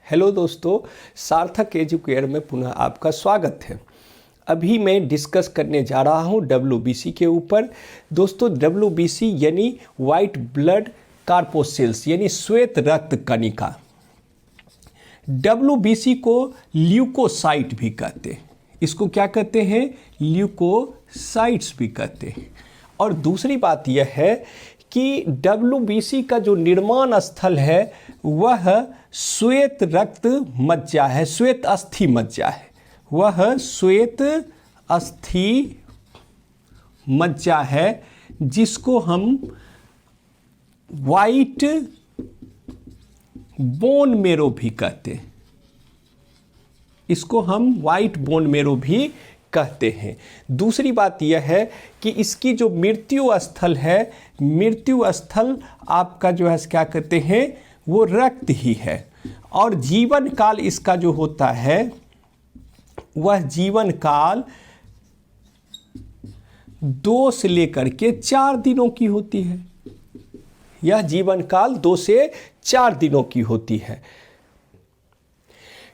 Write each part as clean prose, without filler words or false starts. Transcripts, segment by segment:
Hello दोस्तों, सार्थक educare में पुनः आपका स्वागत है। अभी मैं डिस्कस करने जा रहा हूं WBC के ऊपर। दोस्तों, WBC यानी वाइट ब्लड कार्पोसेल्स यानी श्वेत रक्त कणिका। WBC को ल्यूकोसाइट भी कहते हैं। इसको क्या कहते हैं? ल्यूकोसाइट्स भी कहते हैं। और दूसरी बात यह है कि WBC का जो निर्माण स्थल है वह श्वेत रक्त मज्जा है, श्वेत अस्थि मज्जा है। वह श्वेत अस्थि मज्जा है जिसको हम वाइट बोन मेरो भी कहते हैं। इसको हम वाइट बोन मेरो भी कहते हैं। दूसरी बात यह है कि इसकी जो मृत्यु स्थल है, मृत्यु स्थल आपका जो है क्या कहते हैं, वो रक्त ही है। और जीवन काल इसका जो होता है वह जीवन काल 2 से लेकर के 4 दिनों की होती है। यह जीवन काल 2 से 4 दिनों की होती है।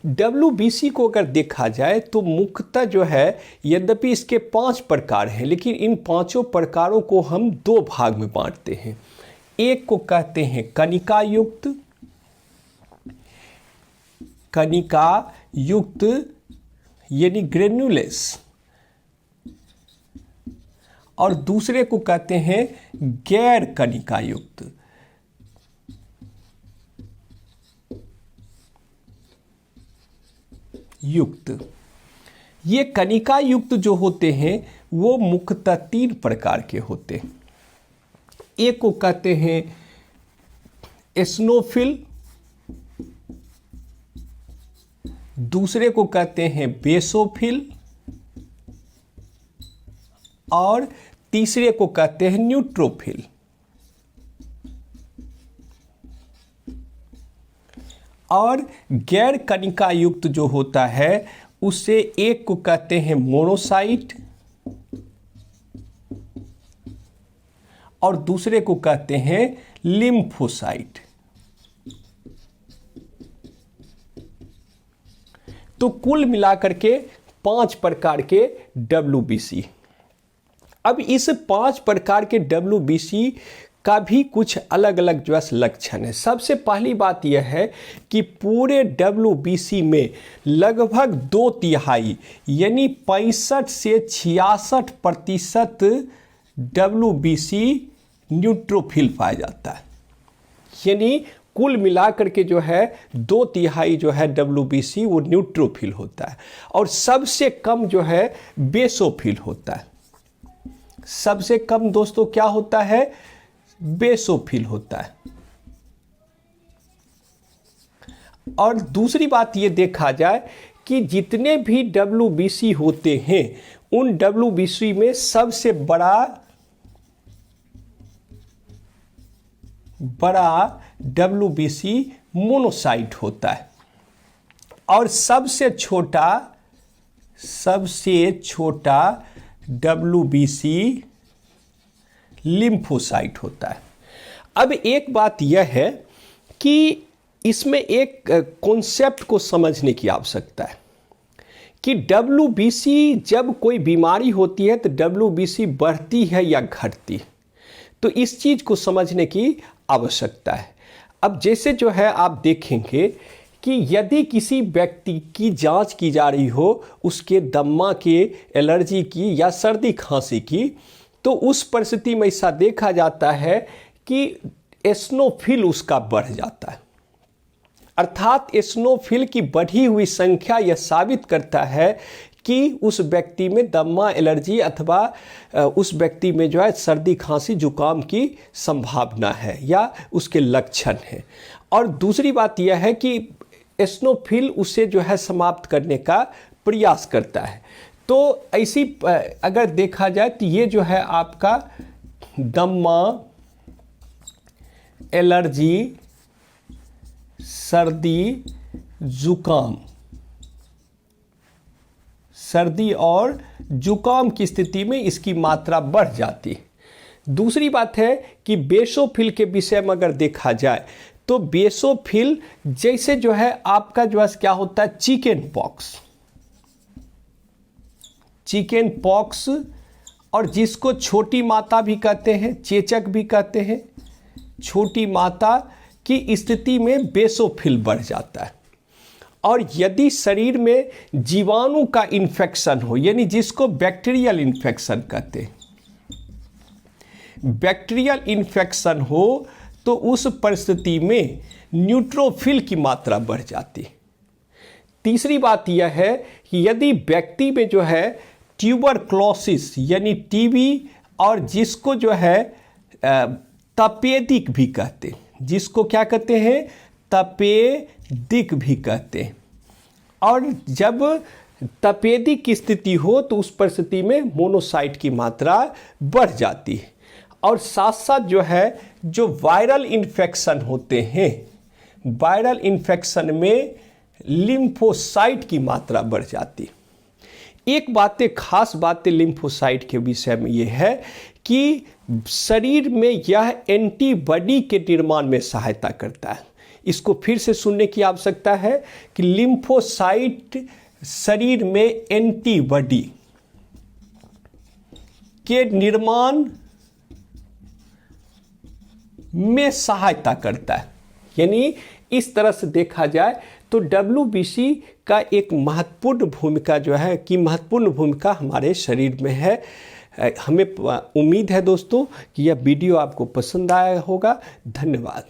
WBC को अगर देखा जाए तो मुख्यतः जो है, यद्यपि इसके 5 प्रकार हैं, लेकिन इन 5 प्रकारों को हम 2 भाग में बांटते हैं। एक को कहते हैं कणिका युक्त, कणिका युक्त यानी ग्रेन्युलेस, और दूसरे को कहते हैं गैर कणिका युक्त। ये कणिका युक्त जो होते हैं वो मुख्यतः 3 प्रकार के होते हैं। एक को कहते हैं एस्नोफिल, दूसरे को कहते हैं बेसोफिल, और तीसरे को कहते हैं न्यूट्रोफिल। और गैर कणिका युक्त जो होता है उससे एक को कहते हैं मोनोसाइट और दूसरे को कहते हैं लिम्फोसाइट। तो कुल मिलाकर के 5 प्रकार के WBC। अब इस 5 प्रकार के WBC का भी कुछ अलग अलग जो है लक्षण है। सबसे पहली बात यह है कि पूरे WBC में लगभग 2/3 यानी 65 से 66% WBC न्यूट्रोफिल पाया जाता है। यानी कुल मिलाकर के जो है 2/3 जो है WBC वो न्यूट्रोफिल होता है। और सबसे कम जो है बेसोफिल होता है। सबसे कम दोस्तों क्या होता है? बेसोफिल होता है। और दूसरी बात ये देखा जाए कि जितने भी WBC होते हैं उन WBC में सबसे बड़ा WBC मोनोसाइट होता है और सबसे छोटा WBC लिम्फोसाइट होता है। अब एक बात यह है कि इसमें एक कॉन्सेप्ट को समझने की आवश्यकता है कि WBC जब कोई बीमारी होती है तो WBC बढ़ती है या घटती है, तो इस चीज़ को समझने की आवश्यकता है। अब जैसे जो है आप देखेंगे कि यदि किसी व्यक्ति की जांच की जा रही हो, उसके दम्मा के, एलर्जी की या सर्दी खांसी की, तो उस परिस्थिति में ऐसा देखा जाता है कि एस्नोफिल उसका बढ़ जाता है। अर्थात एस्नोफिल की बढ़ी हुई संख्या यह साबित करता है कि उस व्यक्ति में दम्मा, एलर्जी अथवा उस व्यक्ति में जो है सर्दी खांसी जुकाम की संभावना है या उसके लक्षण हैं। और दूसरी बात यह है कि एस्नोफिल उसे जो है समाप्त करने का प्रयास करता है। तो ऐसी अगर देखा जाए तो ये जो है आपका दम्मा, एलर्जी, सर्दी, जुकाम, सर्दी और जुकाम की स्थिति में इसकी मात्रा बढ़ जाती है। दूसरी बात है कि बेसोफिल के विषय में अगर देखा जाए तो बेसोफिल जैसे जो है आपका जो है क्या होता है, चिकन पॉक्स और जिसको छोटी माता भी कहते हैं, चेचक भी कहते हैं, छोटी माता की स्थिति में बेसोफिल बढ़ जाता है। और यदि शरीर में जीवाणु का इन्फेक्शन हो, यानी जिसको बैक्टीरियल इन्फेक्शन कहते हैं, बैक्टीरियल इन्फेक्शन हो तो उस परिस्थिति में न्यूट्रोफिल की मात्रा बढ़ जाती है। तीसरी बात यह है कि यदि व्यक्ति में जो है ट्यूबरक्लोसिस यानी टीबी और जिसको जो है तपेदिक भी कहते हैं, जिसको क्या कहते हैं, तपेदिक भी कहते हैं। और जब तपेदिक की स्थिति हो तो उस परिस्थिति में मोनोसाइट की मात्रा बढ़ जाती है। और साथ साथ जो है जो वायरल इन्फेक्शन होते हैं, वायरल इन्फेक्शन में लिम्फोसाइट की मात्रा बढ़ जाती है। एक बातें, खास बातें लिम्फोसाइट के विषय में ये है कि शरीर में यह एंटीबॉडी के निर्माण में सहायता करता है। इसको फिर से सुनने की आवश्यकता है कि लिम्फोसाइट शरीर में एंटीबॉडी के निर्माण में सहायता करता है। यानी इस तरह से देखा जाए तो WBC का एक महत्वपूर्ण भूमिका जो है कि महत्वपूर्ण भूमिका हमारे शरीर में है। हमें उम्मीद है दोस्तों कि यह वीडियो आपको पसंद आया होगा। धन्यवाद।